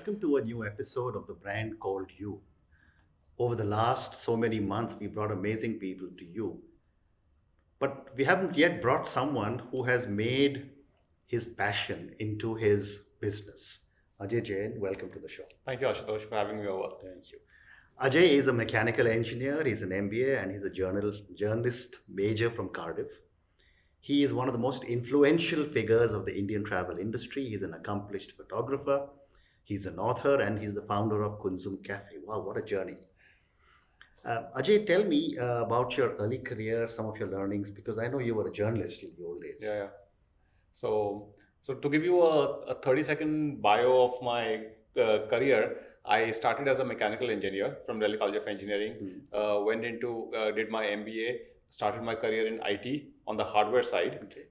welcome to a new episode of the brand called You. Over the last so many months, we brought amazing people to you, but we haven't yet brought someone who has made his passion into his business. Ajay Jain, welcome to the show. Thank you, Ashutosh, for having me over. Thank you. Ajay is a mechanical engineer, he's an MBA, and he's a journalist major from Cardiff. He is one of the most influential figures of the Indian travel industry. He's an accomplished photographer, he's an author, and he's the founder of Kunzum Cafe. Wow, what a journey. Ajay, tell me about your early career, some of your learnings, because I know you were a journalist in the old days. Yeah. So to give you a 30-second bio of my career, I started as a mechanical engineer from Delhi College of Engineering, did my MBA, started my career in IT on the hardware side. Okay.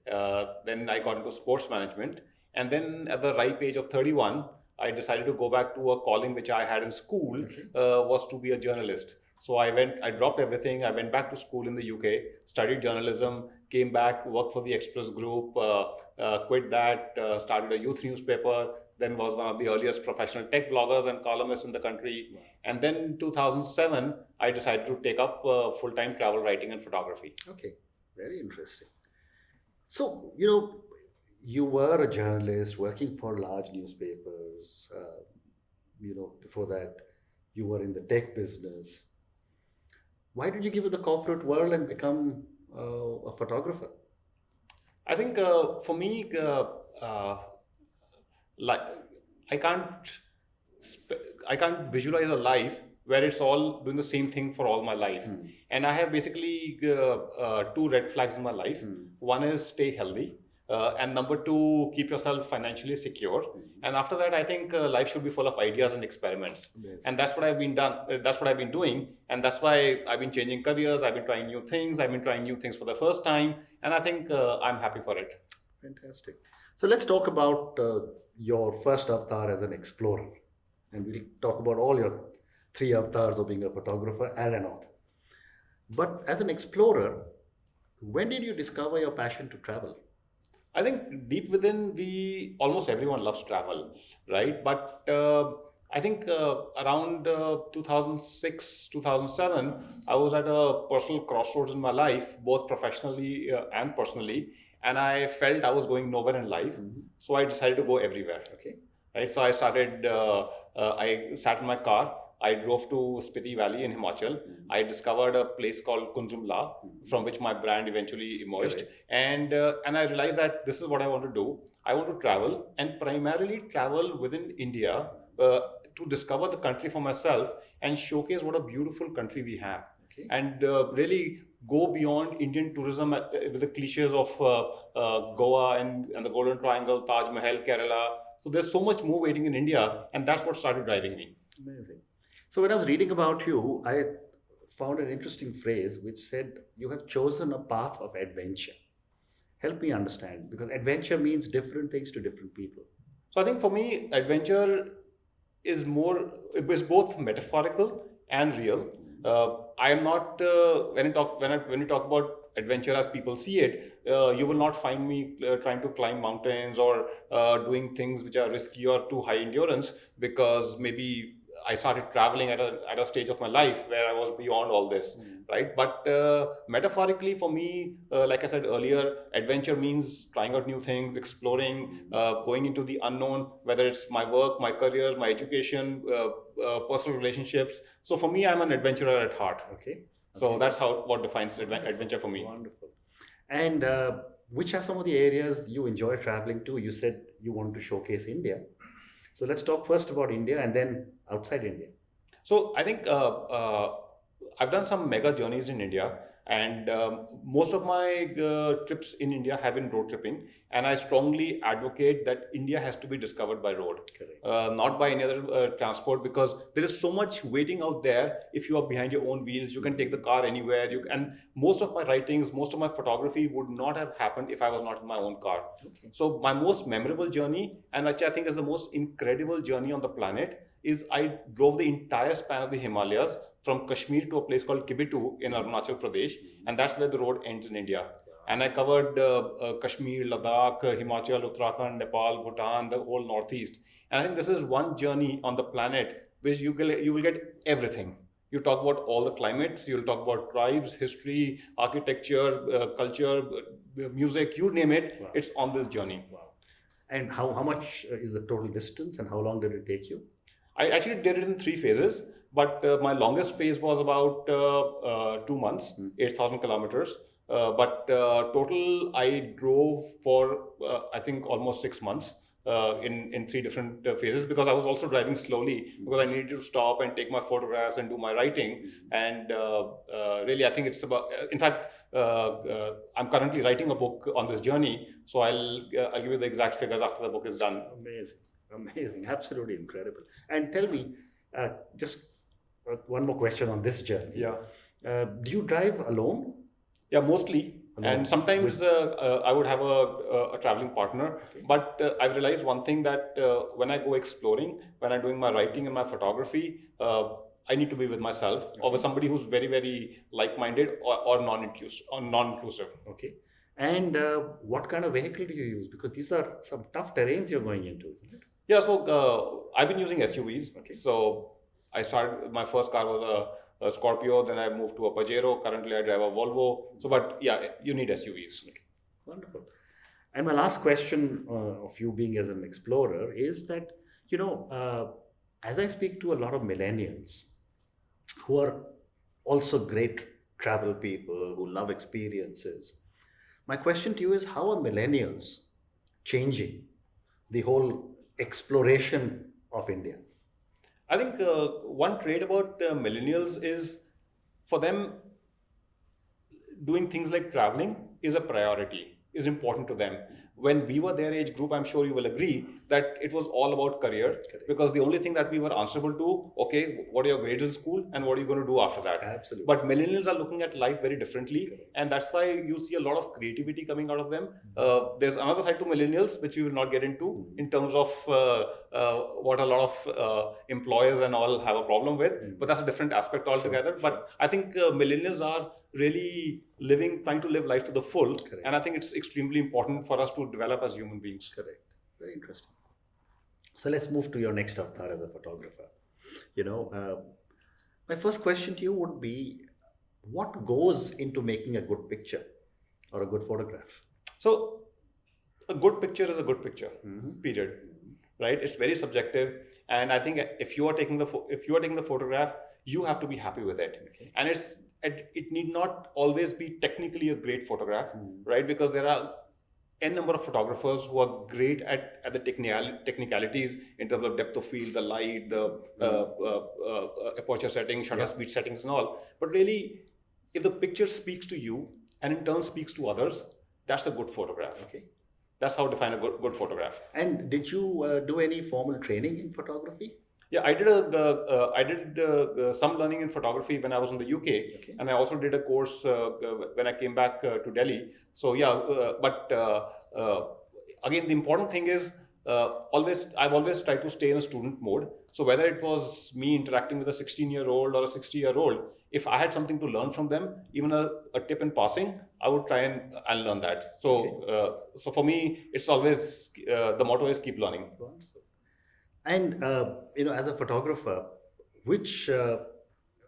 Then I got into sports management. And then at the ripe age of 31, I decided to go back to a calling which I had in school, Okay. was to be a journalist. So I dropped everything. I went back to school in the UK, studied journalism, came back, worked for the Express Group, quit that, started a youth newspaper, then was one of the earliest professional tech bloggers and columnists in the country. Wow. And then in 2007, I decided to take up full-time travel writing and photography. Okay, very interesting. So, you were a journalist working for large newspapers. Before that, you were in the tech business. Why did you give it the corporate world and become a photographer? I think for me, like I can't I can't visualize a life where it's all doing the same thing for all my life. Hmm. And I have basically two red flags in my life. Hmm. One is stay healthy, and number two, keep yourself financially secure. Hmm. And after that, I think life should be full of ideas and experiments. Amazing. And that's what I've been done. That's what I've been doing, and that's why I've been changing careers. I've been trying new things. I've been trying new things for the first time, and I think I'm happy for it. Fantastic. So let's talk about your first avatar as an explorer. And we'll talk about all your three avatars of being a photographer and an author. But as an explorer, when did you discover your passion to travel? I think deep within, we almost everyone loves travel, right? But I think around 2006, 2007, I was at a personal crossroads in my life, both professionally and personally, and I felt I was going nowhere in life. Mhm. So I decided to go everywhere, Okay. right? So I started. I sat in my car. I drove to Spiti Valley in Himachal. Mhm. I discovered a place called Kunzum, Mhm. from which my brand eventually emerged. Correct. And I realized that this is what I want to do. I want to travel and primarily travel within India to discover the country for myself and showcase what a beautiful country we have. Okay. And really go beyond Indian tourism with the cliches of Goa and the Golden Triangle, Taj Mahal, Kerala. So there's so much more waiting in India, and that's what started driving me. Amazing. So when I was reading about you, I found an interesting phrase which said you have chosen a path of adventure. Help me understand, because adventure means different things to different people. So I think for me, adventure is both metaphorical and real. I am not when we talk about adventure as people see it, you will not find me trying to climb mountains or doing things which are risky or too high endurance, because maybe I started traveling at a stage of my life where I was beyond all this, right? But metaphorically, for me, like I said earlier, adventure means trying out new things, exploring, going into the unknown, whether it's my work, my career, my education, personal relationships. So for me, I'm an adventurer at heart. Okay. So Okay. that's what defines adventure for me. Wonderful. And which are some of the areas you enjoy traveling to? You said you want to showcase India. So let's talk first about India and then outside India. So I think I've done some mega journeys in India, and most of my trips in India have been road tripping. And I strongly advocate that India has to be discovered by road, Correct. not by any other transport, because there is so much waiting out there. If you are behind your own wheels, you can take the car anywhere. And most of my writings, most of my photography would not have happened if I was not in my own car. Okay. So my most memorable journey, and which I think is the most incredible journey on the planet, is I drove the entire span of the Himalayas from Kashmir to a place called Kibitu in Arunachal Pradesh, and that's where the road ends in India. And I covered Kashmir, Ladakh, Himachal, Uttarakhand, Nepal, Bhutan, the whole northeast. And I think this is one journey on the planet which you will get everything. You talk about all the climates, you'll talk about tribes, history, architecture, culture, music, you name it, Wow. it's on this journey. Wow. And how much is the total distance and how long did it take you? I actually did it in 3 phases, but my longest phase was about 2 months, 8,000 kilometers. But total, I drove for I think almost 6 months in three different phases, because I was also driving slowly because I needed to stop and take my photographs and do my writing. And really, I think it's about. In fact, I'm currently writing a book on this journey, so I'll give you the exact figures after the book is done. Amazing, amazing, absolutely incredible. And tell me, just one more question on this journey. Yeah. Do you drive alone? Yeah, mostly. Alone. And sometimes I would have a traveling partner. Okay. But I've realized one thing, that when I go exploring, when I'm doing my writing and my photography, I need to be with myself or with somebody who's very, very like-minded or non-inclusive. Okay. And what kind of vehicle do you use? Because these are some tough terrains you're going into, isn't it? Yeah, so I've been using SUVs. Okay. So I started, my first car was a Scorpio, then I moved to a Pajero. Currently, I drive a Volvo. So, but yeah, you need SUVs. Okay. Wonderful. And my last question of you being as an explorer is that, as I speak to a lot of millennials who are also great travel people who love experiences, my question to you is, how are millennials changing the whole exploration of India? I think one trait about millennials is, for them, doing things like traveling is a priority, is important to them. When we were their age group, I'm sure you will agree that it was all about career. Correct. Because the only thing that we were answerable to, okay, what are your grades in school and what are you going to do after that? Absolutely. But millennials are looking at life very differently. Correct. And that's why you see a lot of creativity coming out of them. There's another side to millennials, which we will not get into in terms of what a lot of employers and all have a problem with. But that's a different aspect altogether. Sure. But I think millennials are really trying to live life to the full. Correct. And I think it's extremely important for us to develop as human beings. Correct. Very interesting. So let's move to your next avatar as a photographer. My first question to you would be, what goes into making a good picture or a good photograph? So a good picture is a good picture, Mhm. period. Right? It's very subjective. And I think if you are taking the photograph, you have to be happy with it. Okay. And it need not always be technically a great photograph, right? Because there are n number of photographers who are great at the technicalities in terms of depth of field, the light, the aperture settings, shutter speed settings and all. But really, if the picture speaks to you and in turn speaks to others, that's a good photograph. Okay. That's how I define a good photograph. And did you do any formal training in photography? Yeah, I did some learning in photography when I was in the UK, Okay. and I also did a course when I came back to Delhi. So yeah, but again, the important thing is I've always tried to stay in a student mode. So whether it was me interacting with a 16-year-old or a 60-year-old, if I had something to learn from them, even a tip in passing, I would try and learn that. So so for me, it's always the motto is keep learning. Wonderful. And as a photographer, which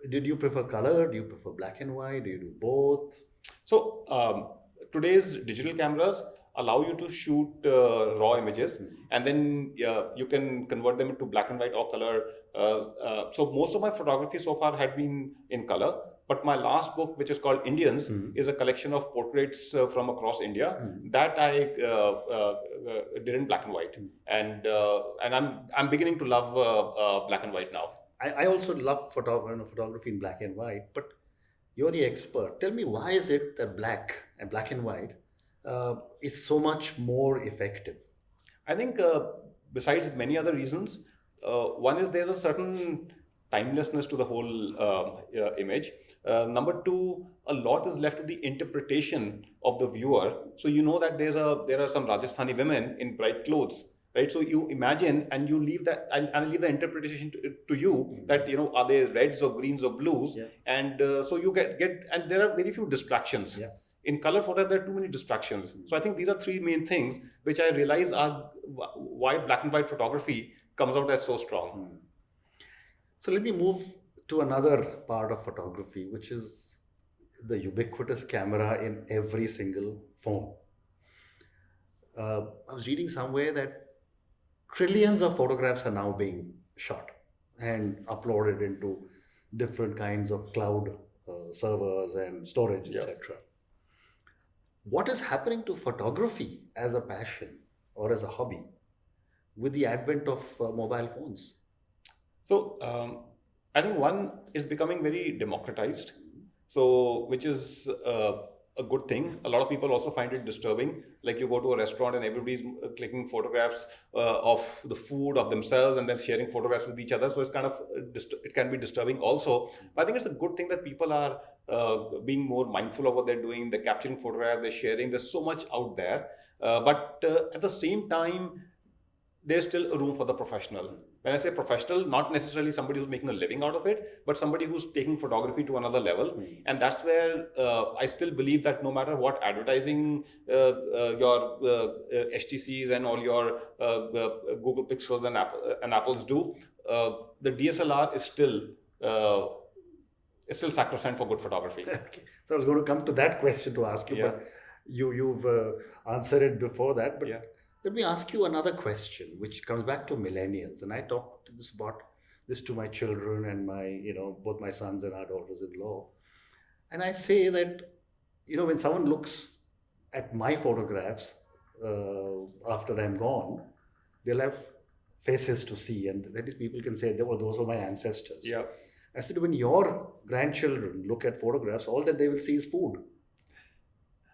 did you prefer color? Do you prefer black and white? Do you do both? So today's digital cameras allow you to shoot raw images, and then you can convert them into black and white or color. So most of my photography so far had been in color. But my last book, which is called Indians, is a collection of portraits from across India that I did in black and white, and I'm beginning to love black and white now. I also love photography in black and white, but you're the expert. Tell me, why is it that black and white is so much more effective? I think besides many other reasons, one is there's a certain timelessness to the whole image. Number two, a lot is left to the interpretation of the viewer. So you know that there are some Rajasthani women in bright clothes, right? So you imagine and you leave that and leave the interpretation to you that are they reds or greens or blues, and so you get and there are very few distractions. Yeah. In color photo, there are too many distractions. So I think these are three main things which I realize are why black and white photography comes out as so strong. So let me move to another part of photography, which is the ubiquitous camera in every single phone. I was reading somewhere that trillions of photographs are now being shot and uploaded into different kinds of cloud servers and storage, Yeah. etc. What is happening to photography as a passion or as a hobby with the advent of mobile phones? So I think one is becoming very democratized, so which is a good thing. A lot of people also find it disturbing. Like you go to a restaurant and everybody's clicking photographs of the food of themselves and then sharing photographs with each other. So it's kind of it can be disturbing also. But I think it's a good thing that people are being more mindful of what they're doing. They're capturing photographs, they're sharing. There's so much out there, but at the same time, there's still a room for the professional. When I say professional, not necessarily somebody who's making a living out of it, but somebody who's taking photography to another level. And that's where I still believe that no matter what advertising your HTCs and all your Google Pixels and Apples do, the DSLR is still sacrosanct for good photography. Okay. So I was going to come to that question to ask you, Yeah. but you've answered it before that. But Yeah. let me ask you another question, which comes back to millennials. And I talked about this to my children and both my sons and our daughters-in-law. And I say that, when someone looks at my photographs after I'm gone, they'll have faces to see, and that is, people can say, those are my ancestors. Yeah. I said, when your grandchildren look at photographs, all that they will see is food.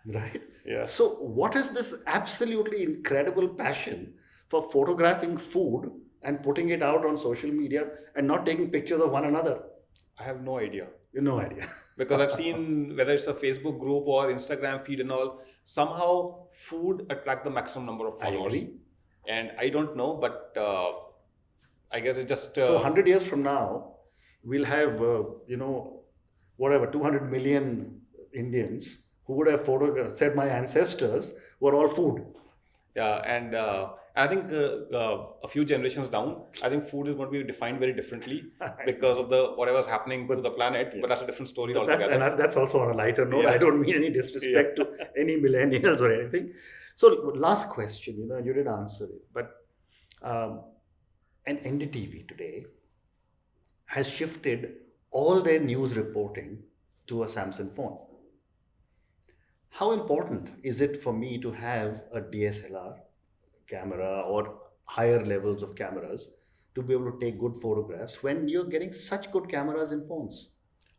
Right? Yeah. So, what is this absolutely incredible passion for photographing food and putting it out on social media and not taking pictures of one another? I have no idea. You have no idea. Because I've seen whether it's a Facebook group or Instagram feed and all, somehow food attract the maximum number of I followers. agree. And I don't know, but I guess it just So 100 years from now, we'll have, 200 million Indians who would have said my ancestors were all food. Yeah, and I think a few generations down, I think food is going to be defined very differently because of whatever's happening to the planet. Yeah. But that's a different story But altogether. that's also on a lighter note. Yeah. I don't mean any disrespect to any millennials or anything. So last question, you did answer it, but an NDTV today has shifted all their news reporting to a Samsung phone. How important is it for me to have a DSLR camera or higher levels of cameras to be able to take good photographs when you're getting such good cameras in phones?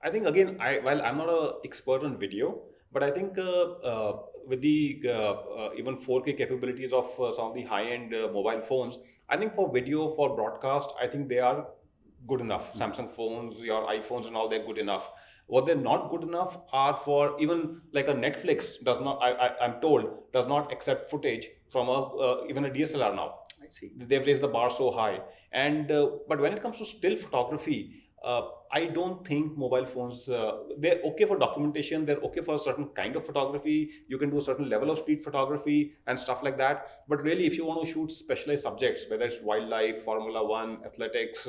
I think again, while I'm not an expert on video, but I think with the even 4K capabilities of some of the high-end mobile phones, I think for video, for broadcast, I think they are good enough. Samsung phones, your iPhones and all, they're good enough. What they're not good enough are for even like a Netflix does not, I'm told, does not accept footage from even a DSLR now. I see. They've raised the bar so high. And but when it comes to still photography, I don't think mobile phones, they're okay for documentation, they're okay for a certain kind of photography, you can do a certain level of street photography and stuff like that. But really, if you want to shoot specialized subjects, whether it's wildlife, Formula One, athletics,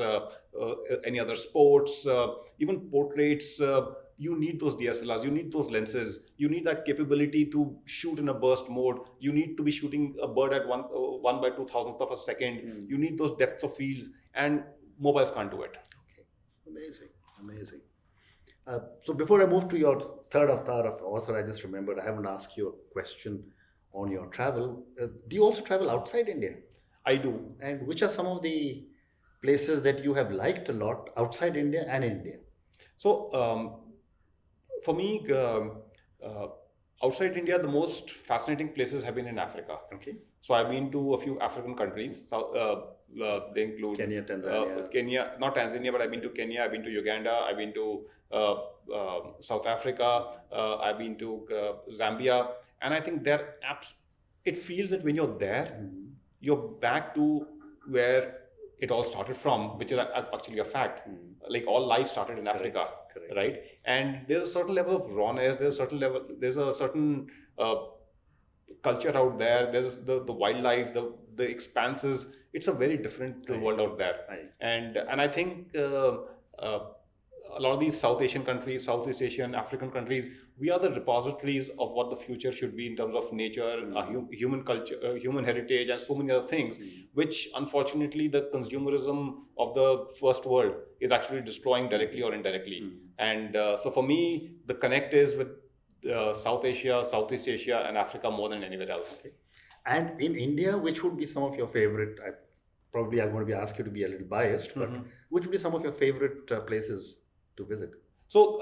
any other sports, even portraits, you need those DSLRs, you need those lenses, you need that capability to shoot in a burst mode, you need to be shooting a bird at 1 by 2,000th of a second, you need those depths of fields, and mobiles can't do it. Amazing. So before I move to your third avatar of author, I just remembered I haven't asked you a question on your travel. Do you also travel outside India? I do. And which are some of the places that you have liked a lot outside India and India? So for me, outside India, the most fascinating places have been in Africa. Okay. So I've been to a few African countries. They include Kenya, Tanzania. Not Tanzania, but I've been to Kenya, I've been to Uganda, I've been to South Africa, I've been to Zambia, and I think it feels that when you're there, you're back to where it all started from, which is actually a fact. Like all life started in Africa, right? And there's a certain level of rawness, there's a certain culture out there, there's the wildlife, the expanses, it's a very different world out there. And I think a lot of these South Asian countries, Southeast Asian, African countries, we are the repositories of what the future should be in terms of nature, human culture, human heritage, and so many other things, which unfortunately the consumerism of the first world is actually destroying directly or indirectly. And so for me, the connect is with South Asia, Southeast Asia, and Africa more than anywhere else. And in India, which would be some of your favorite? I'm going to be asked you to be a little biased, but which would be some of your favorite places to visit? So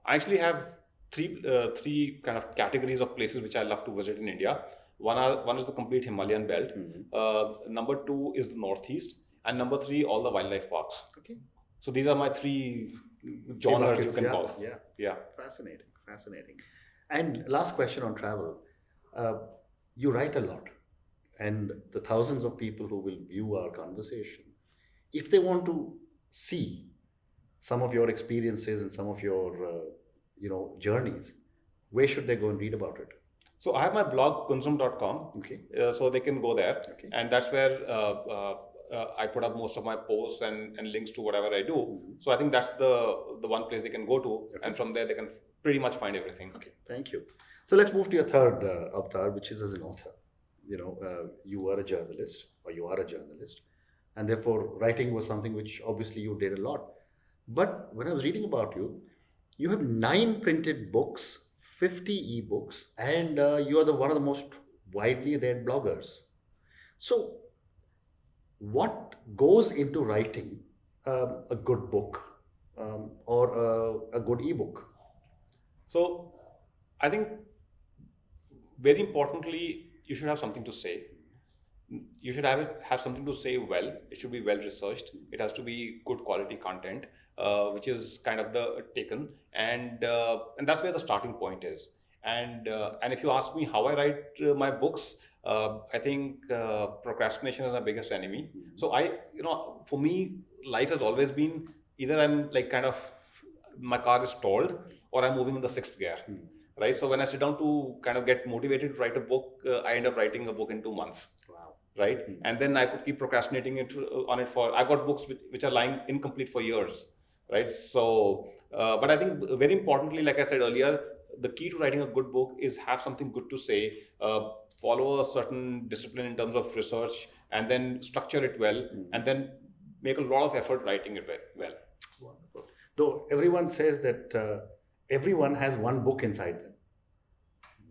I actually have three kind of categories of places which I love to visit in India. One is the complete Himalayan belt. Number two is the Northeast, and number three, all the wildlife parks. Okay. So these are my three genres you can call. Yeah. Fascinating. And last question on travel. You write a lot, and the thousands of people who will view our conversation, if they want to see some of your experiences and some of your journeys, where should they go and read about it? So I have my blog kunzum.com. Okay. So they can go there, Okay. and that's where I put up most of my posts and links to whatever I do. So I think that's the one place they can go to, and from there they can pretty much find everything. Okay, thank you. So let's move to your third avatar, which is as an author. You were a journalist, or you are a journalist, and therefore writing was something which obviously you did a lot. But when I was reading about you, you have 9 printed books, 50 ebooks, and you are one of the most widely read bloggers. So what goes into writing a good book or a good ebook? So I think very importantly, you should have something to say. You should have something to say well. It should be well researched. It has to be good quality content, which is kind of the taken, and that's where the starting point is. And if you ask me how I write my books, I think procrastination is my biggest enemy. So for me, life has always been either I'm like kind of my car is stalled or I'm moving in the 6th gear. Right. So when I sit down to kind of get motivated to write a book, I end up writing a book in 2 months. Wow. Right. And then I could keep procrastinating on it I've got books which are lying incomplete for years. Right. So, but I think very importantly, like I said earlier, the key to writing a good book is have something good to say, follow a certain discipline in terms of research, and then structure it well, and then make a lot of effort writing it well. Wonderful. Though everyone says that everyone has one book inside them,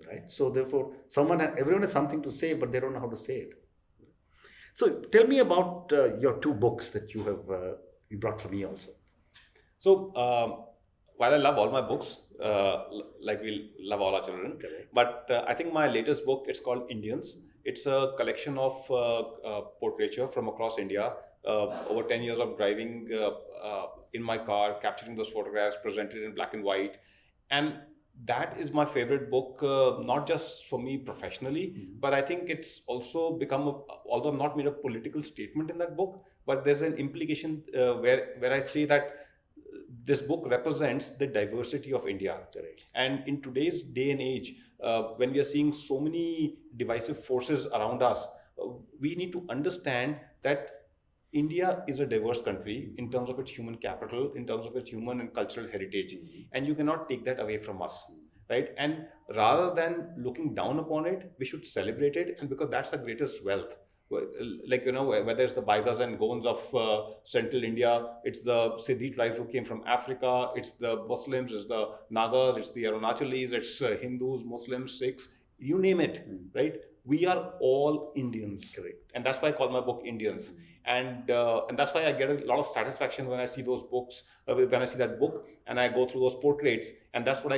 right? So therefore, everyone has something to say, but they don't know how to say it. So tell me about your 2 books that you brought for me also. So while I love all my books, like we love all our children, but I think my latest book, it's called Indians. It's a collection of portraiture from across India, over 10 years of driving in my car, capturing those photographs, presented in black and white. And that is my favorite book, not just for me professionally, but I think it's also become, although I've not made a political statement in that book, but there's an implication where I say that this book represents the diversity of India. And in today's day and age, when we are seeing so many divisive forces around us, we need to understand that India is a diverse country in terms of its human capital, in terms of its human and cultural heritage, and you cannot take that away from us, right? And rather than looking down upon it, we should celebrate it, and because that's the greatest wealth. Like, whether it's the Baigas and Gonds of central India, it's the Siddhi tribes who came from Africa, it's the Muslims, it's the Nagas, it's the Arunachalis, it's Hindus, Muslims, Sikhs, you name it, right? We are all Indians. Correct. And that's why I call my book Indians. And that's why I get a lot of satisfaction when I see those books, when I see that book and I go through those portraits. And that's what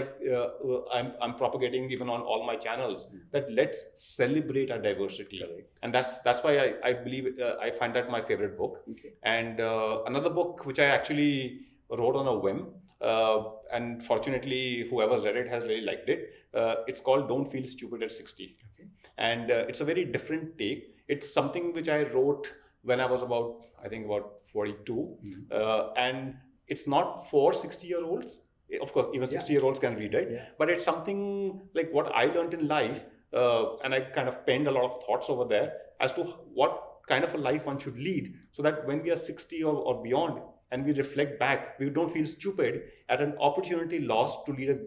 I'm propagating even on all my channels, that let's celebrate our diversity. Correct. And that's why I believe I find that my favorite book. Okay. And another book which I actually wrote on a whim, and fortunately whoever's read it has really liked it. It's called Don't Feel Stupid at 60. Okay. And it's a very different take. It's something which I wrote when I was about 42. And it's not for 60-year-olds. Of course, even 60-year-olds can read it. Yeah. But it's something like what I learned in life, and I kind of penned a lot of thoughts over there as to what kind of a life one should lead, so that when we are 60 or beyond and we reflect back, we don't feel stupid at an opportunity lost to lead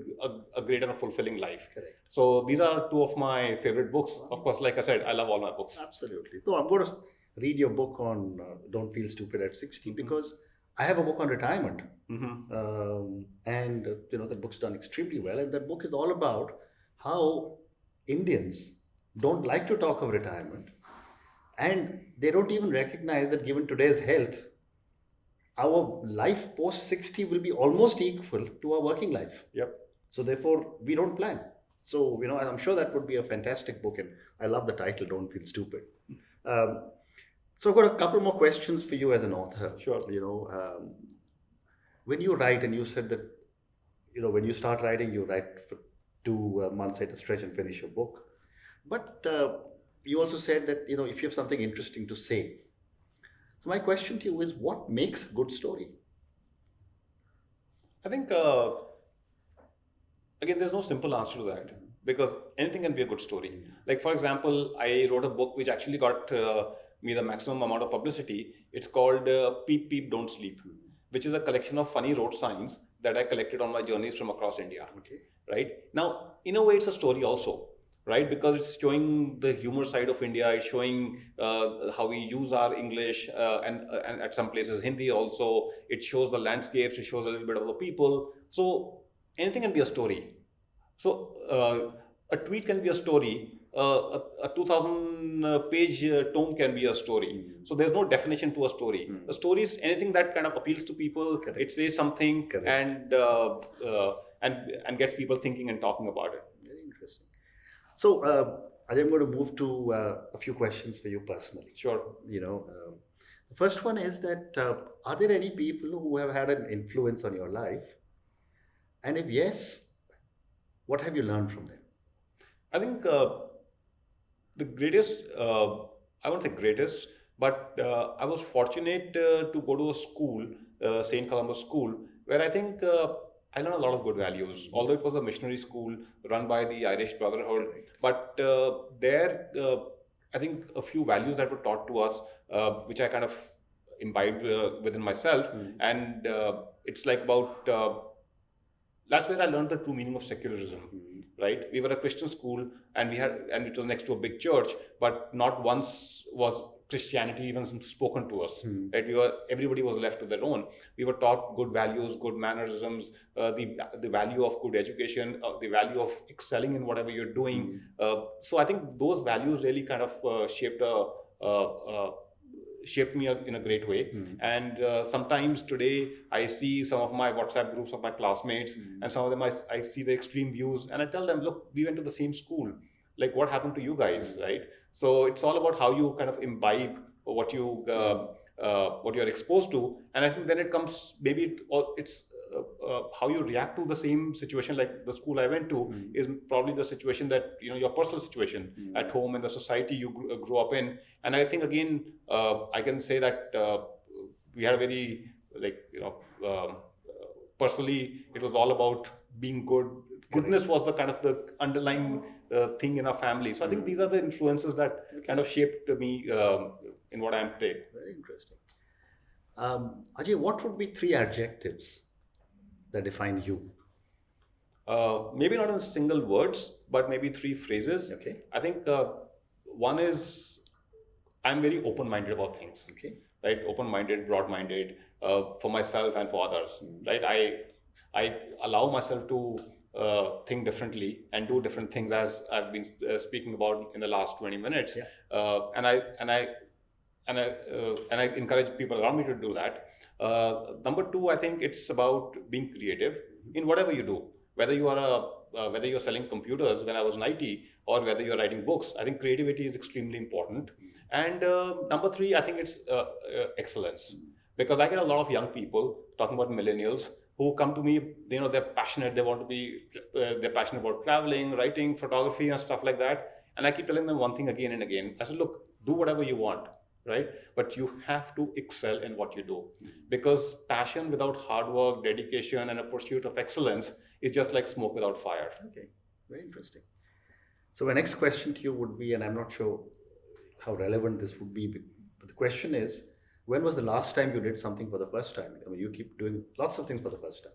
a great and a fulfilling life. Correct. So these are two of my favorite books. Of course, like I said, I love all my books. Absolutely. So I'm going to read your book on Don't Feel Stupid at 60 because I have a book on retirement. And the book's done extremely well. And that book is all about how Indians don't like to talk of retirement. And they don't even recognize that given today's health, our life post 60 will be almost equal to our working life. Yep. So therefore, we don't plan. So, I'm sure that would be a fantastic book. And I love the title, Don't Feel Stupid. So I've got a couple more questions for you as an author. Sure. When you write, and you said that, when you start writing, you write for 2 months at a stretch and finish your book. But you also said that, if you have something interesting to say. So my question to you is, what makes a good story? I think, again, there's no simple answer to that, because anything can be a good story. Like, for example, I wrote a book which actually got me the maximum amount of publicity. It's called Peep Peep Don't Sleep, which is a collection of funny road signs that I collected on my journeys from across India. Okay. Right? Now, in a way, it's a story also, right? Because it's showing the humor side of India. It's showing how we use our English and at some places Hindi also. It shows the landscapes. It shows a little bit of the people. So anything can be a story. So a tweet can be a story. A 2,000 page tome can be a story. So there's no definition to a story. A story is anything that kind of appeals to people. Correct. It says something. Correct. And gets people thinking and talking about it. Very interesting. So, Ajay, I'm going to move to a few questions for you personally. Sure. The first one is that are there any people who have had an influence on your life? And if yes, what have you learned from them? I think the greatest, I won't say greatest, but I was fortunate to go to a school, St. Columba's School, where I think I learned a lot of good values. Although it was a missionary school run by the Irish Brotherhood, but there, I think a few values that were taught to us, which I kind of imbibed within myself, and it's like about. That's where I learned the true meaning of secularism, right? We were a Christian school, and it was next to a big church, but not once was Christianity even spoken to us. Right? Everybody was left to their own. We were taught good values, good mannerisms, the value of good education, the value of excelling in whatever you're doing. So I think those values really kind of shaped me in a great way. And sometimes today I see some of my WhatsApp groups of my classmates, and some of them I see the extreme views, and I tell them, look, we went to the same school. Like, what happened to you guys, right? So it's all about how you kind of imbibe what you're exposed to, and I think then it comes, maybe it's how you react to the same situation. Like the school I went to is probably the situation that your personal situation at home and the society you grew up in. And I think again, I can say that we had a very personally, it was all about being good. Goodness was the kind of the underlying thing in our family. So I think these are the influences that kind of shaped me in what I am today. Very interesting. Ajay, what would be 3 adjectives that define you? Maybe not in single words, but maybe 3 phrases. Okay. I think one is, I'm very open-minded about things. Okay. Right? Open-minded, broad-minded, for myself and for others. Right? I allow myself to think differently and do different things, as I've been speaking about in the last 20 minutes. Yeah. And I encourage people around me to do that. Number 2, I think it's about being creative in whatever you do. Whether you're selling computers when I was in IT, or whether you're writing books, I think creativity is extremely important. And number 3, I think it's excellence, because I get a lot of young people talking about millennials who come to me. They're passionate. They're passionate about traveling, writing, photography, and stuff like that. And I keep telling them one thing again and again. I said, look, do whatever you want, right? But you have to excel in what you do, because passion without hard work, dedication, and a pursuit of excellence is just like smoke without fire. Okay, very interesting. So my next question to you would be, and I'm not sure how relevant this would be The question is, when was the last time you did something for the first time? I mean, you keep doing lots of things for the first time.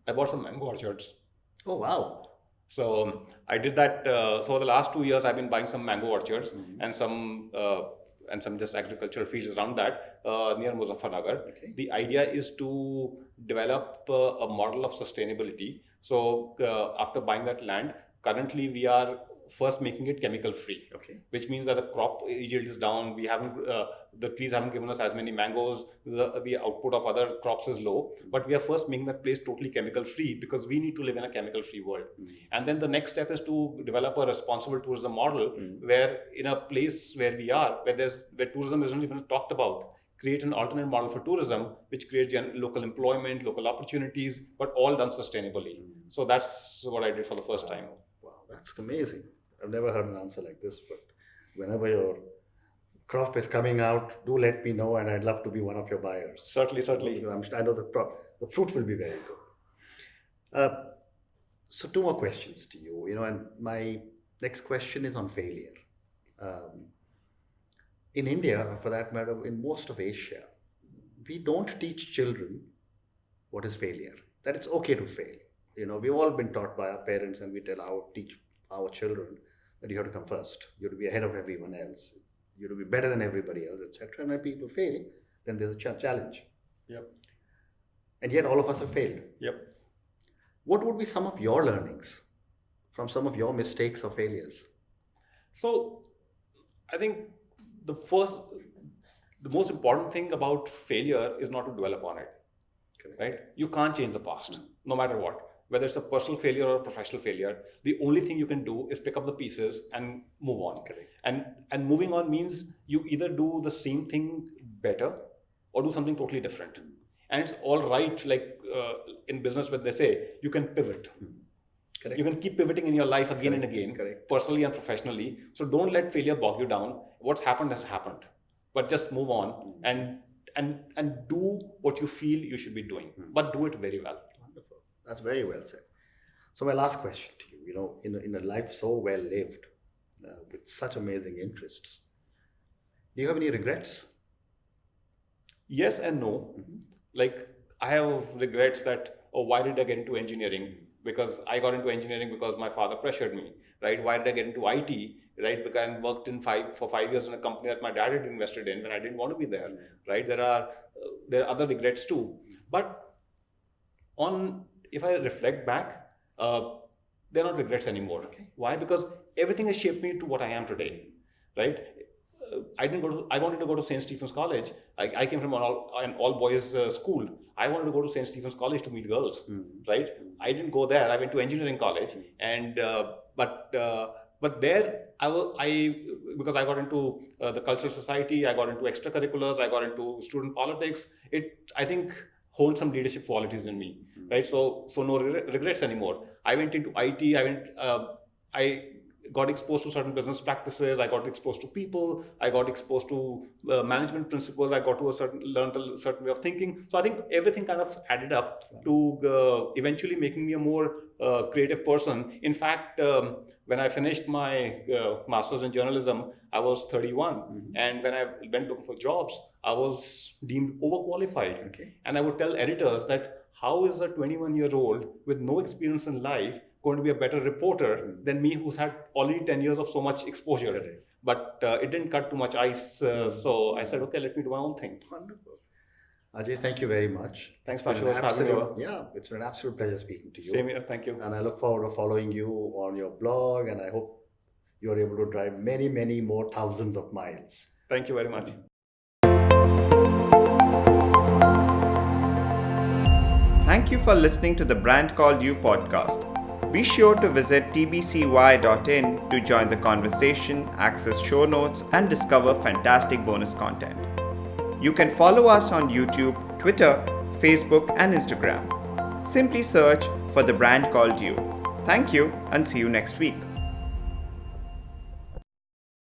I bought some mango orchards. Oh, wow. So I did that. So for the last 2 years, I've been buying some mango orchards and some just agricultural fields around that near Muzaffarnagar. Okay. The idea is to develop a model of sustainability. So after buying that land, currently we are first making it chemical free. Okay. Which means that the crop yield is down. We haven't the trees haven't given us as many mangoes. The output of other crops is low. But we are first making that place totally chemical free because we need to live in a chemical free world. And then the next step is to develop a responsible tourism model where in a place where we are, where tourism isn't even talked about, create an alternate model for tourism, which creates local employment, local opportunities, but all done sustainably. So that's what I did for the first time. Wow, that's amazing. I've never heard an answer like this, but whenever your crop is coming out, do let me know, and I'd love to be one of your buyers. Certainly. I know the fruit will be very good. So 2 more questions to you. And my next question is on failure. In India, for that matter, in most of Asia, we don't teach children what is failure. That it's okay to fail. We've all been taught by our parents, and we teach our children that you have to come first. You have to be ahead of everyone else. You have to be better than everybody else, etc. And when people fail, then there's a challenge. Yep. And yet all of us have failed. Yep. What would be some of your learnings from some of your mistakes or failures? So I think the most important thing about failure is not to dwell upon it. Correct. Right? You can't change the past, no matter what. Whether it's a personal failure or a professional failure, the only thing you can do is pick up the pieces and move on. Correct. And moving on means you either do the same thing better or do something totally different. And it's all right, like in business, when they say you can pivot. Correct. You can keep pivoting in your life again and again, Correct. personally and professionally. So don't let failure bog you down. What's happened has happened, but just move on and do what you feel you should be doing, but do it very well. Wonderful. That's very well said. So my last question to you, in a life so well lived, with such amazing interests, do you have any regrets? Yes and no. Like I have regrets that, why did I get into engineering? Because I got into engineering because my father pressured me, right? Why did I get into IT? Right? Because I worked for 5 years in a company that my dad had invested in when I didn't want to be there, right? There are other regrets too. But if I reflect back, they're not regrets anymore. Okay. Why? Because everything has shaped me to what I am today, right? I wanted to go to St. Stephen's College. I came from an all boys school. I wanted to go to St. Stephen's College to meet girls, right? I didn't go there. I went to engineering college, and but there because I got into the cultural society, I got into extracurriculars, I got into student politics. I think honed some leadership qualities in me, right? So no regrets anymore. I went into IT. I got exposed to certain business practices. I got exposed to people. I got exposed to management principles. I got to learned a certain way of thinking. So I think everything kind of added up to eventually making me a more creative person. In fact, when I finished my master's in journalism, I was 31, and when I went looking for jobs, I was deemed overqualified. Okay. And I would tell editors that how is a 21-year-old with no experience in life going to be a better reporter than me, who's had already 10 years of so much exposure. Correct. But it didn't cut too much ice, so I said, okay, let me do my own thing. Wonderful. Ajay, thank you very much. Thanks for having me. Yeah, it's been an absolute pleasure speaking to you. Same here, thank you. And I look forward to following you on your blog, and I hope you're able to drive many, many more thousands of miles. Thank you very much. Thank you for listening to the Brand Called You podcast. Be sure to visit tbcy.in to join the conversation, access show notes, and discover fantastic bonus content. You can follow us on YouTube, Twitter, Facebook, and Instagram. Simply search for the Brand Called You. Thank you, and see you next week.